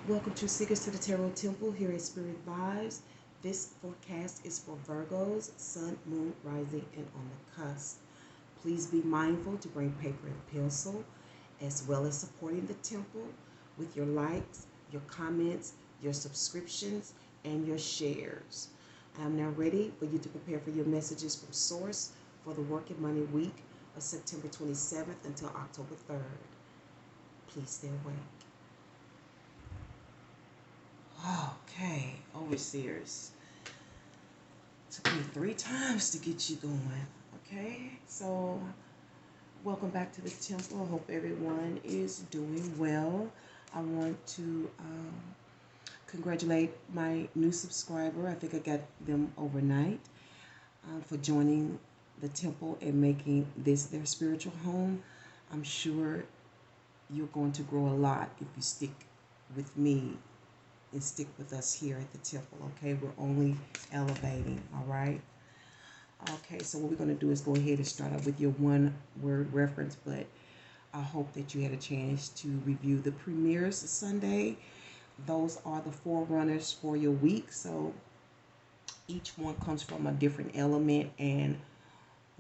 Welcome to Secrets to the Tarot Temple here at Spearit Vibes. This forecast is for Virgos, Sun, Moon, Rising, and on the cusp. Please be mindful to bring paper and pencil, as well as supporting the temple with your likes, your comments, your subscriptions, and your shares. I am now ready for you to prepare for your messages from Source for the Working Money Week of September 27th until October 3rd. Please stay awake. Okay, overseers. Took me 3 times to get you going. Okay, so welcome back to the temple. I hope everyone is doing well. I want to congratulate my new subscriber. I think I got them overnight for joining the temple and making this their spiritual home. I'm sure you're going to grow a lot if you stick with me and stick with us here at the temple. Okay, we're only elevating. All right. Okay, so what we're going to do is go ahead and start out with your one word reference, but I hope that you had a chance to review the premieres Sunday. Those are the forerunners for your week, so each one comes from a different element, and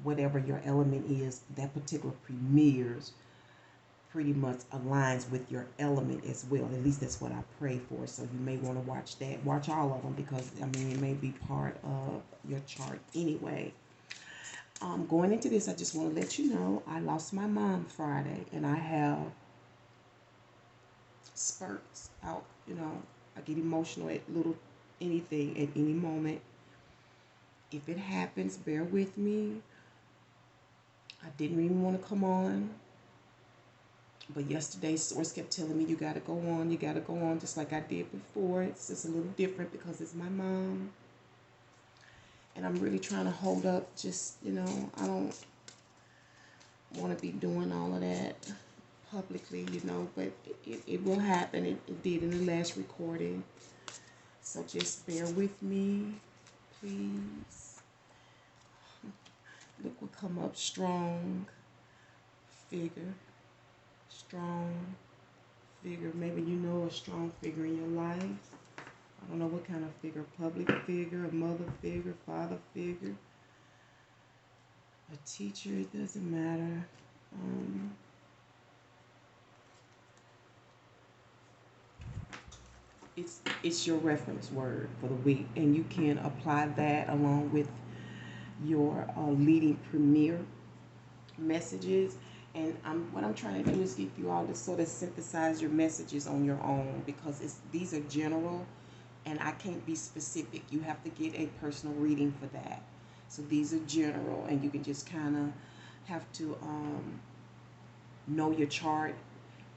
whatever your element is, that particular premieres pretty much aligns with your element as well. At least that's what I pray for. So you may want to watch that. Watch all of them, because I mean it may be part of your chart anyway. Going into this, I just want to let you know I lost my mom Friday, and I have spurts out. You know, I get emotional at little anything at any moment. If it happens, bear with me. I didn't even want to come on. But yesterday, Source kept telling me, you got to go on, you got to go on, just like I did before. It's just a little different because it's my mom. And I'm really trying to hold up, just, you know, I don't want to be doing all of that publicly, you know, but it will happen. It did in the last recording. So just bear with me, please. Look what come up, strong figure. Strong figure. Maybe you know a strong figure in your life. I don't know what kind of figure. Public figure, a mother figure, father figure, a teacher. It doesn't matter. It's your reference word for the week, and you can apply that along with your leading premier messages. And what I'm trying to do is get you all to sort of synthesize your messages on your own, because these are general and I can't be specific. You have to get a personal reading for that. So these are general, and you can just kind of have to know your chart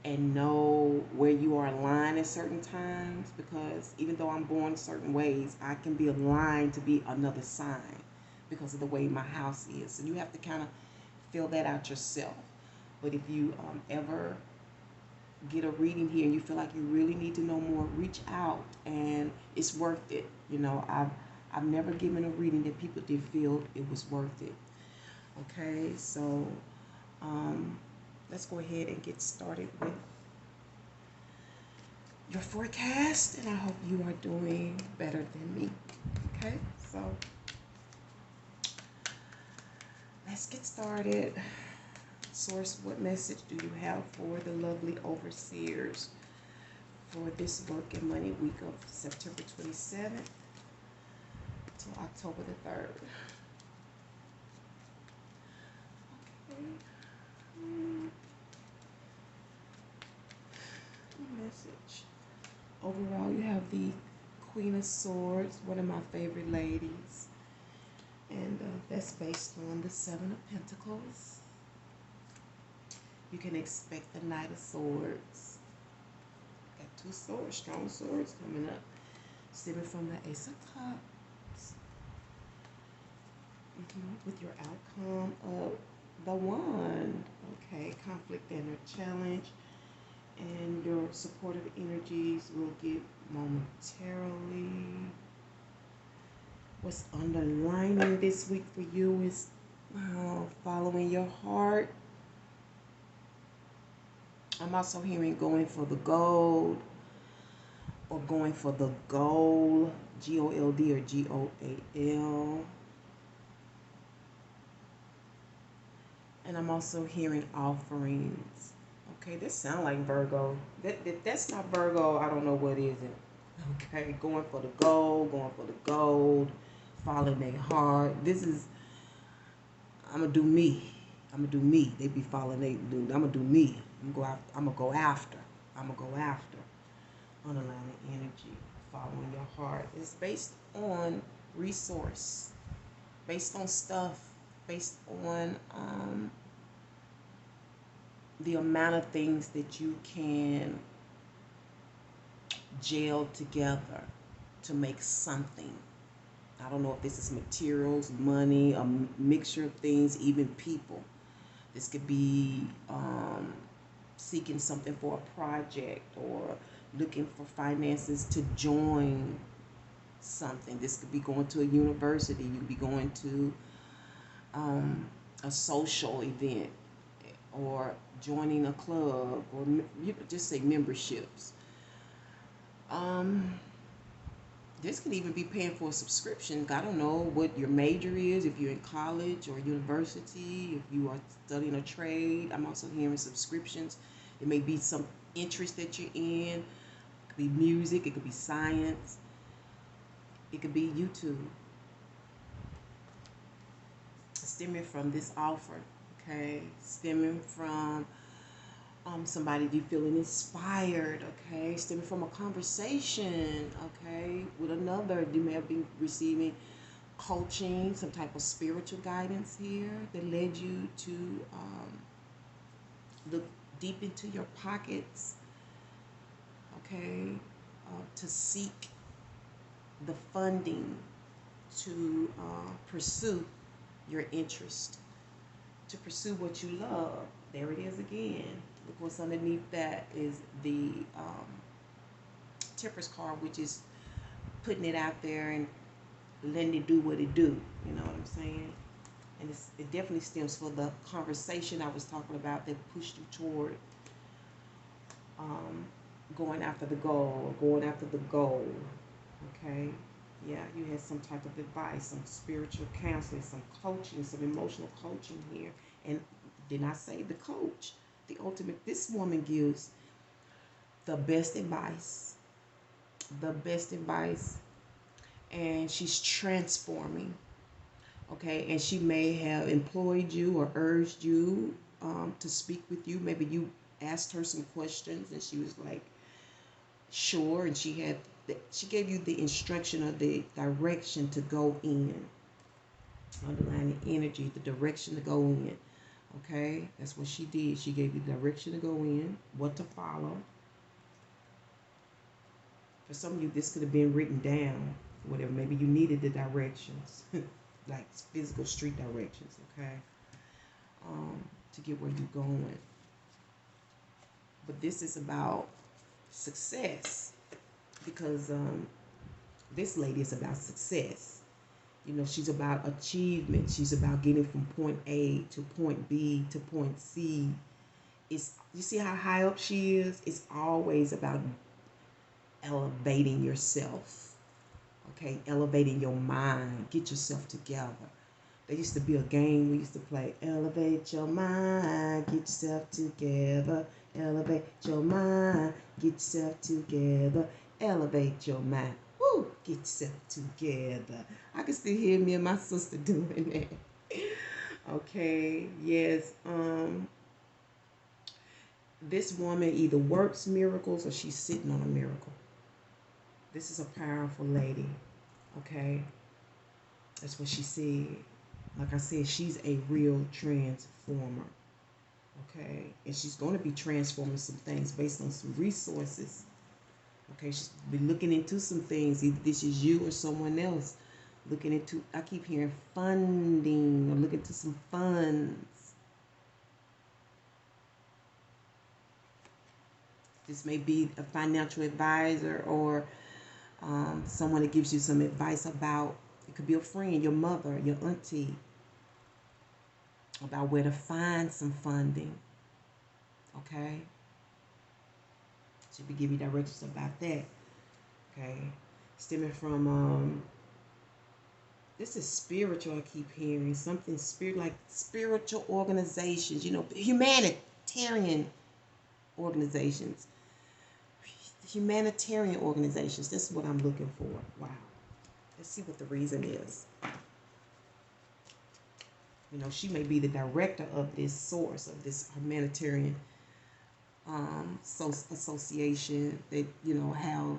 and know where you are aligned at certain times, because even though I'm born certain ways, I can be aligned to be another sign because of the way my house is. So you have to kind of fill that out yourself. But if you ever get a reading here and you feel like you really need to know more, reach out, and it's worth it. You know, I've never given a reading that people did feel it was worth it. Okay, so let's go ahead and get started with your forecast, and I hope you are doing better than me. Okay, so let's get started. Source, what message do you have for the lovely overseers for this work and money week of September 27th to October the 3rd? Okay. Message. Overall, you have the Queen of Swords, one of my favorite ladies. And that's based on the 7 of Pentacles. You can expect the Knight of Swords. Got 2 swords, strong swords coming up. Stemming from the Ace of Cups. With your outcome of the Wand. Okay, conflict and a challenge. And your supportive energies will get momentarily. What's underlining this week for you is following your heart. I'm also hearing going for the gold, or going for the goal, Gold or Goal. And I'm also hearing offerings. Okay, this sound like Virgo. That's not Virgo. I don't know what is it. Okay, going for the gold, going for the gold, following their heart. This is, I'm gonna do me. I'm gonna do me. They be following they do. I'm gonna do me. I'm gonna go after. I'm gonna go after. I'm gonna go after. Underlying energy, following your heart. It's based on resource, based on stuff, based on the amount of things that you can gel together to make something. I don't know if this is materials, money, a mixture of things, even people. This could be seeking something for a project or looking for finances to join something. This could be going to a university. You could be going to a social event or joining a club, or you could just say memberships. This could even be paying for a subscription. I don't know what your major is, if you're in college or university, if you are studying a trade. I'm also hearing subscriptions. It may be some interest that you're in. It could be music, it could be science, it could be YouTube. Stemming from this offer, okay? Stemming from somebody you feeling inspired, okay? Stemming from a conversation, okay? With another, you may have been receiving coaching, some type of spiritual guidance here that led you to look deep into your pockets, okay? To seek the funding to pursue your interest, to pursue what you love. There it is again. Look what's underneath that is the Temperance card, which is putting it out there and letting it do what it do. You know what I'm saying? And it definitely stems for the conversation I was talking about that pushed you toward going after the goal, going after the goal. Okay? Yeah, you had some type of advice, some spiritual counseling, some coaching, some emotional coaching here. And did I say the coach? The ultimate, this woman gives the best advice, and she's transforming. Okay, and she may have employed you or urged you to speak with you. Maybe you asked her some questions and she was like, sure, and she gave you the instruction or the direction to go in. Underlying energy, the direction to go in. Okay, that's what she did. She gave you the direction to go in, what to follow. For some of you, this could have been written down, whatever. Maybe you needed the directions, like physical street directions, okay, to get where you're going. But this is about success, because this lady is about success. You know, she's about achievement. She's about getting from point A to point B to point C. You see how high up she is? It's always about elevating yourself. Okay, elevating your mind. Get yourself together. There used to be a game we used to play. Elevate your mind. Get yourself together. Elevate your mind. Get yourself together. Elevate your mind. Woo! Get yourself together. I can still hear me and my sister doing that. Okay, yes. This woman either works miracles or she's sitting on a miracle. This is a powerful lady. Okay, that's what she said. Like I said, she's a real transformer. Okay, and she's going to be transforming some things based on some resources. Okay, she's been looking into some things. Either this is you or someone else looking into, I keep hearing funding, or looking into some funds. This may be a financial advisor or someone that gives you some advice about, it could be a friend, your mother, your auntie, about where to find some funding. Okay? She will give you directions about that. Okay, stemming from this is spiritual. I keep hearing something spirit, like spiritual organizations. You know, humanitarian organizations. Humanitarian organizations. This is what I'm looking for. Wow. Let's see what the reason is. You know, she may be the director of this source, of this humanitarian association that, you know, have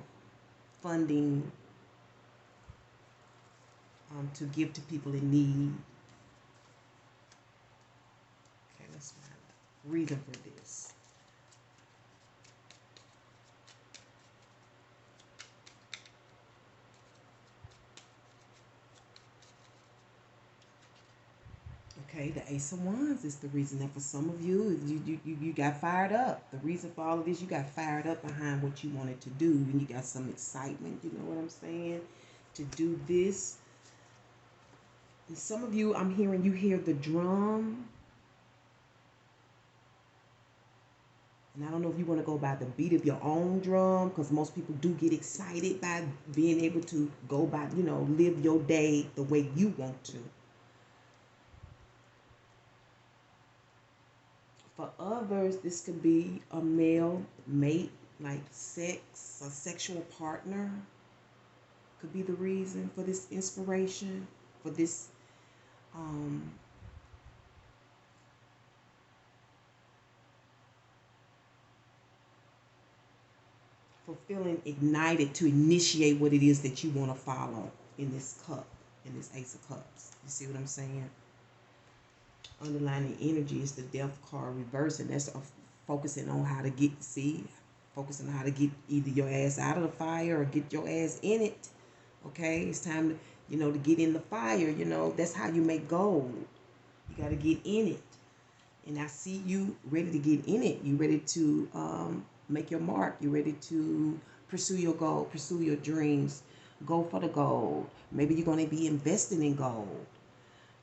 funding to give to people in need. Okay, let's find the reason for this. Okay, the Ace of Wands is the reason. Now, for some of you, you got fired up. The reason for all of this, you got fired up behind what you wanted to do, and you got some excitement. You know what I'm saying? To do this. And some of you, I'm hearing you hear the drum. And I don't know if you want to go by the beat of your own drum, because most people do get excited by being able to go by, you know, live your day the way you want to. For others, this could be a male mate, like sex, a sexual partner could be the reason for this inspiration, for this for feeling ignited to initiate what it is that you want to follow in this cup, in this Ace of Cups. You see what I'm saying? Underlying energy is the Death card reverse, and that's focusing on how to get, focusing on how to get either your ass out of the fire or get your ass in it. Okay, it's time to, you know, to get in the fire. You know, that's how you make gold. You got to get in it. And I see you ready to get in it. You ready to make your mark. You ready to pursue your goal, pursue your dreams, go for the gold. Maybe you're going to be investing in gold.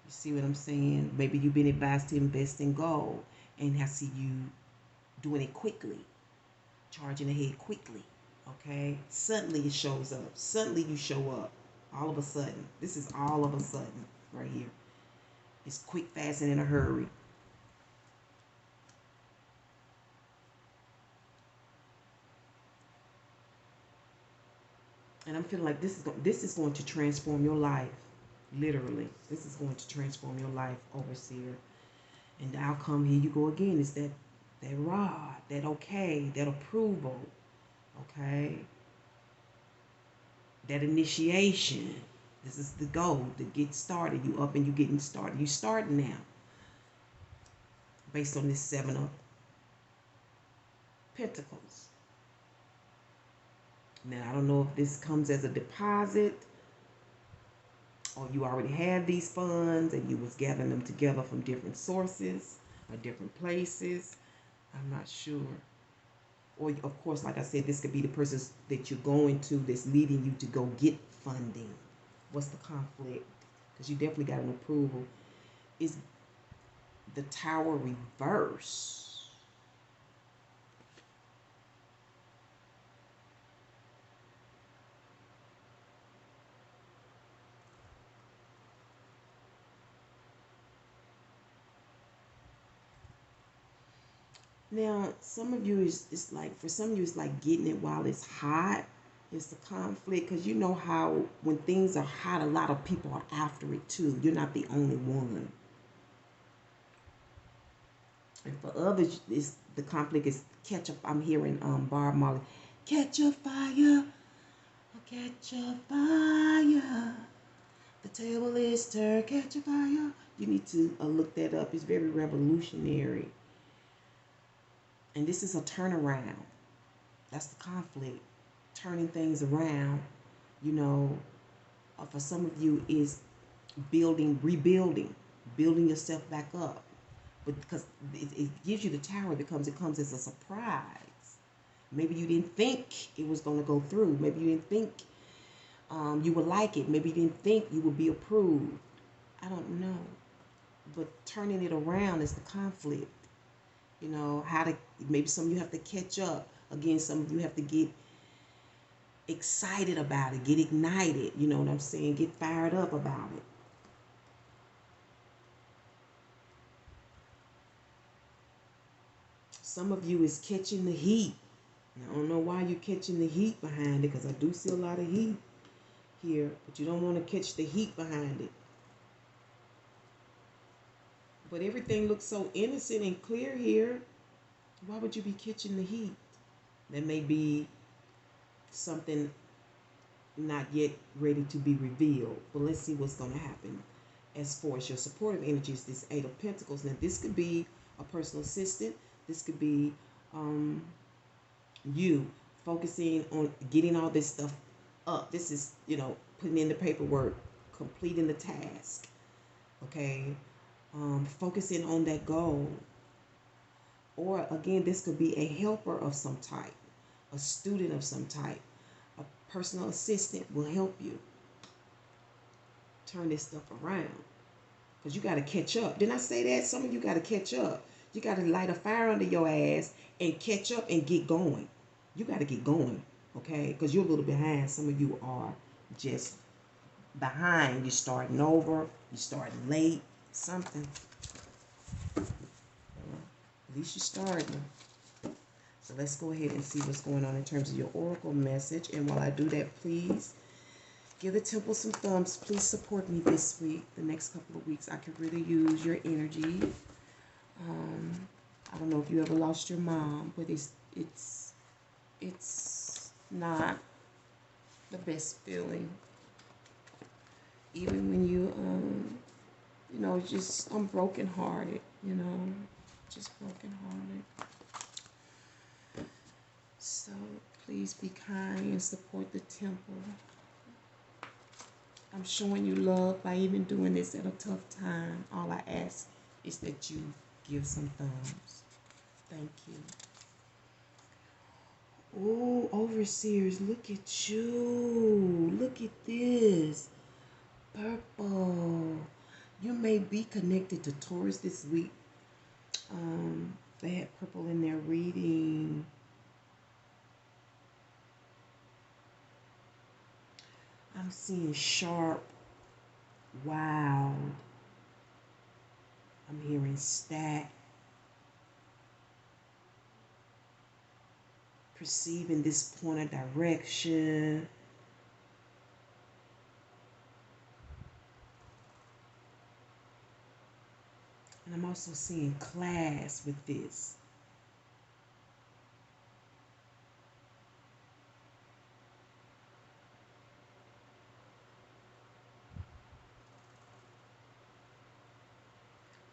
You see what I'm saying? Maybe you've been advised to invest in gold, and I see you doing it quickly, charging ahead quickly. Okay? Suddenly it shows up. Suddenly you show up. All of a sudden. This is all of a sudden right here. It's quick, fast, and in a hurry. And I'm feeling like this is going to transform your life. Literally. This is going to transform your life, overseer. And the outcome, here you go again, is that rod, that okay, that approval. Okay? That initiation. This is the goal to get started. You up and you getting started. You starting now. Based on this Seven of Pentacles. Now, I don't know if this comes as a deposit, or you already have these funds and you was gathering them together from different sources or different places. I'm not sure. Or, of course, like I said, this could be the person that you're going to that's leading you to go get funding. What's the conflict? Because you definitely got an approval. Is the Tower reverse? Now, some of you it's like, for some of you, it's like getting it while it's hot. It's the conflict, because you know how when things are hot, a lot of people are after it too. You're not the only one. And for others, it's the conflict is catch up. I'm hearing Barb Marley, catch a fire, catch a fire. The table is turned, catch a fire. You need to look that up. It's very revolutionary. And this is a turnaround. That's the conflict. Turning things around, you know, for some of you is rebuilding, building yourself back up. But because it gives you the Tower, it comes as a surprise. Maybe you didn't think it was going to go through. Maybe you didn't think you would like it. Maybe you didn't think you would be approved. I don't know. But turning it around is the conflict. You know, maybe some of you have to catch up. Again, some of you have to get excited about it, get ignited, you know what I'm saying? Get fired up about it. Some of you is catching the heat. I don't know why you're catching the heat behind it, because I do see a lot of heat here, but you don't want to catch the heat behind it. But everything looks so innocent and clear here. Why would you be catching the heat? There may be something not yet ready to be revealed, but let's see what's going to happen. As far as your supportive energies, this Eight of Pentacles. Now, this could be a personal assistant. This could be you focusing on getting all this stuff up. This is, you know, putting in the paperwork, completing the task. Okay, focusing on that goal. Or again, this could be a helper of some type, a student of some type. A personal assistant will help you turn this stuff around, because you got to catch up. Didn't I say that? Some of you got to catch up. You got to light a fire under your ass and catch up and get going. You got to get going, okay? Because you're a little behind. Some of you are just behind. You're starting over. You're starting late. Something. At least you're starting. So let's go ahead and see what's going on in terms of your oracle message. And while I do that, please give the temple some thumbs. Please support me this week. The next couple of weeks, I could really use your energy. I don't know if you ever lost your mom, but it's not the best feeling. Even when you know, just I'm brokenhearted. You know, just brokenhearted. So please be kind and support the temple. I'm showing you love by even doing this at a tough time. All I ask is that you give some thumbs. Thank you. Oh, overseers, look at you. Look at this. Purple. You may be connected to Taurus this week. They had purple in their reading. I'm seeing sharp, wild. I'm hearing stack. Perceiving this point of direction. And I'm also seeing class with this.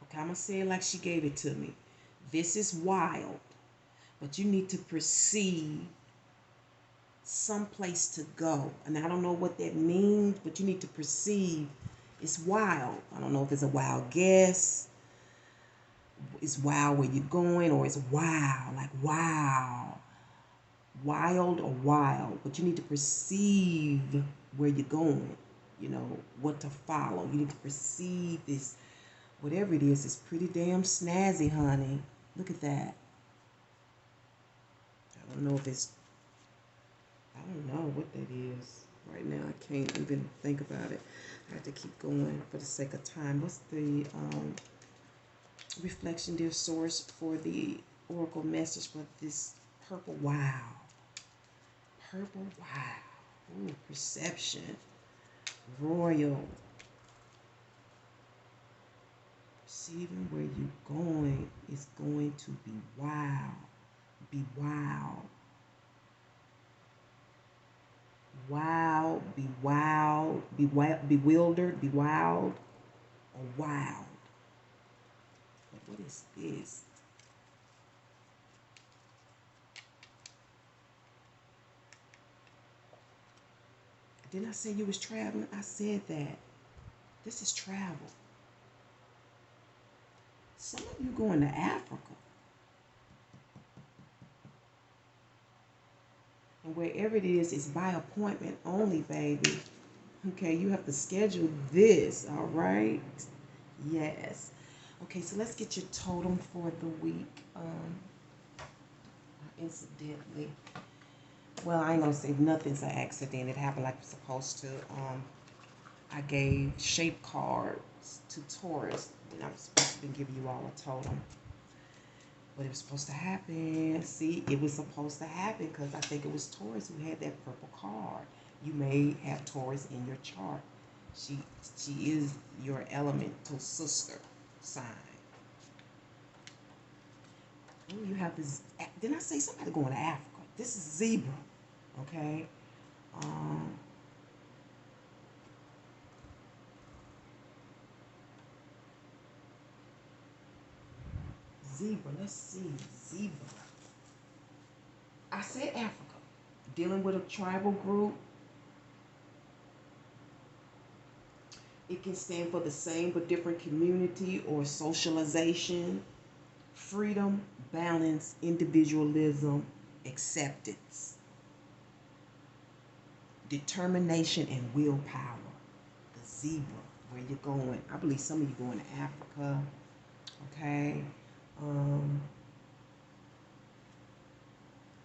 Okay, I'm going to say it like she gave it to me. This is wild, but you need to perceive some place to go. And I don't know what that means, but you need to perceive it's wild. I don't know if it's a wild guess. It's wild where you're going, or it's wow, like wow. Wild or wild, but you need to perceive where you're going, you know, what to follow. You need to perceive this, whatever it is pretty damn snazzy, honey. Look at that. I don't know if it's, I don't know what that is. Right now, I can't even think about it. I have to keep going for the sake of time. What's the reflection, dear source, for the oracle message for this purple wow? Purple wow. Ooh, perception. Royal. Perceiving where you're going is going to be wow. Be wow. Wow, be wild, be wild, bewildered, be wild, or wild. But what is this? Didn't I say you was traveling? I said that. This is travel. Some of you going to Africa. And wherever it is, it's by appointment only, baby. Okay, you have to schedule this, all right? Yes. Okay, so let's get your totem for the week. Incidentally, Well, I ain't gonna say nothing's an accident. It happened like it's supposed to. I gave shape cards to Taurus, and I'm supposed to be giving you all a totem. But it was supposed to happen. See, it was supposed to happen because I think it was Taurus who had that purple card. You may have Taurus in your chart. She is your elemental sister sign. Oh, you have this. Didn't I say somebody going to Africa? This is zebra. Okay. Um, Zebra. Let's see. Zebra. I said Africa. Dealing with a tribal group. It can stand for the same but different community or socialization. Freedom, balance, individualism, acceptance. Determination and willpower. The zebra. Where you're going. I believe some of you going to Africa. Okay.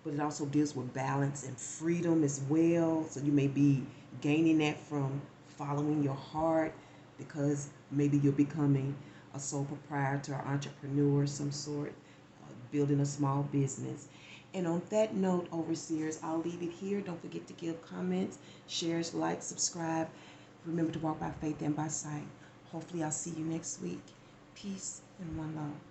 But it also deals with balance and freedom as well. So you may be gaining that from following your heart, because maybe you're becoming a sole proprietor or entrepreneur of some sort, building a small business. And on that note, overseers, I'll leave it here. Don't forget to give comments, shares, like, subscribe. Remember to walk by faith and by sight. Hopefully I'll see you next week. Peace and one love.